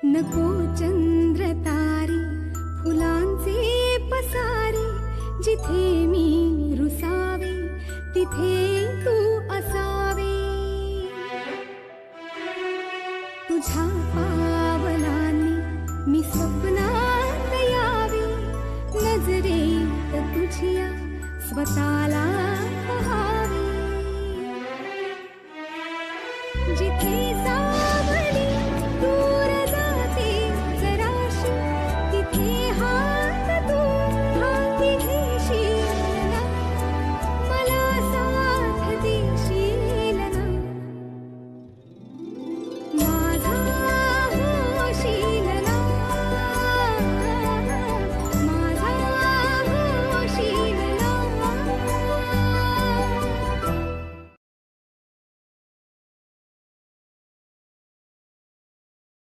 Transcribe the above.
नको चंद्र तारे फुलांचे पसारे, जिथे मी रुसावे तिथे तू असावे. तुझ्या पावलांनी मी स्वप्नात यावे, नजरेत तुझ्या स्वतःला पहावे.